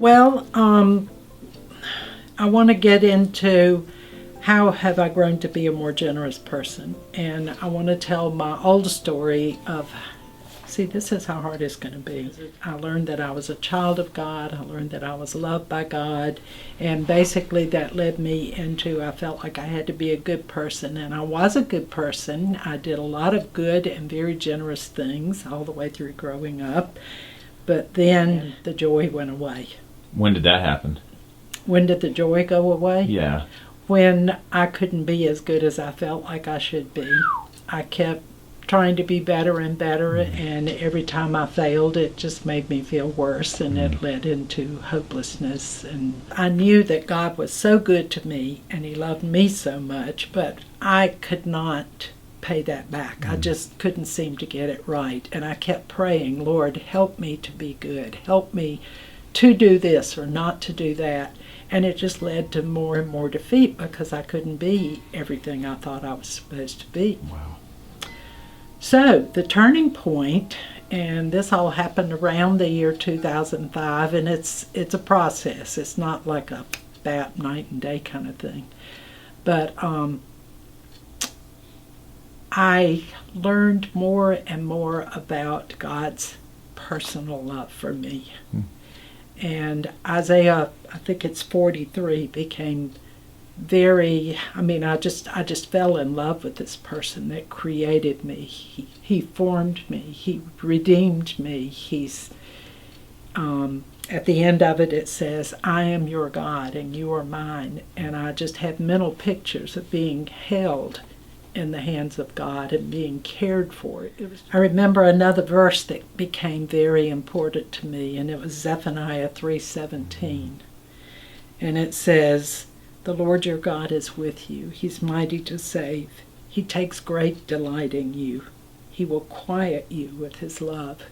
Well, I want to get into how have I grown to be a more generous person. And I want to tell my old story of, see, this is how hard it's going to be. I learned that I was a child of God. I learned that I was loved by God. And basically that led me into, I felt like I had to be a good person. And I was a good person. I did a lot of good and very generous things all the way through growing up. But then the joy went away. When did that happen? When did the joy go away? Yeah. When I couldn't be as good as I felt like I should be. I kept trying to be better and better, and every time I failed, it just made me feel worse, and it led into hopelessness. And I knew that God was so good to me, and He loved me so much, but I could not pay that back. I just couldn't seem to get it right. And I kept praying, Lord, help me to be good. Help me to do this or not to do that. And it just led to more and more defeat because I couldn't be everything I thought I was supposed to be. Wow. So the turning point, and this all happened around the year 2005, and it's a process. It's not like a bat night and day kind of thing. But I learned more and more about God's personal love for me. And Isaiah, I think it's 43, became very, I just fell in love with this person that created me. He formed me. He redeemed me. He's, at the end of it, it says, I am your God and you are mine. And I just have mental pictures of being held in the hands of God and being cared for. I remember another verse that became very important to me, and it was Zephaniah 3:17. And it says, the Lord your God is with you. He's mighty to save. He takes great delight in you. He will quiet you with his love.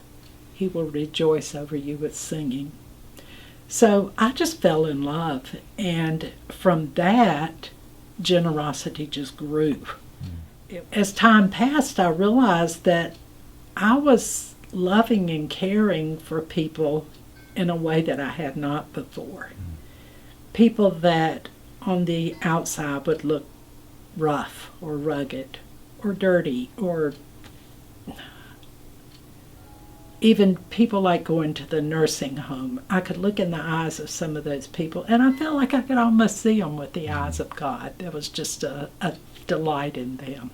He will rejoice over you with singing. So I just fell in love, and from that, generosity just grew. As time passed, I realized that I was loving and caring for people in a way that I had not before. People that on the outside would look rough or rugged or dirty, or even people like going to the nursing home. I could look in the eyes of some of those people, and I felt like I could almost see them with the eyes of God. There was just a delight in them.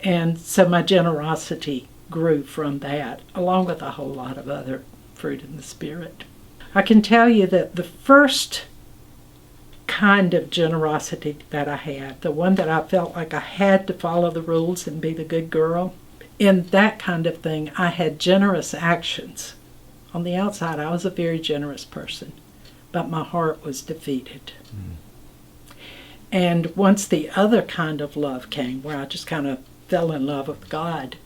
And so my generosity grew from that, along with a whole lot of other fruit in the Spirit. I can tell you that the first kind of generosity that I had, the one that I felt like I had to follow the rules and be the good girl, in that kind of thing, I had generous actions. On the outside, I was a very generous person, but my heart was defeated. And once the other kind of love came, where I just kind of fell in love with God,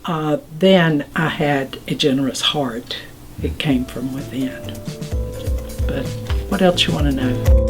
then I had a generous heart. It came from within. But what else you want to know?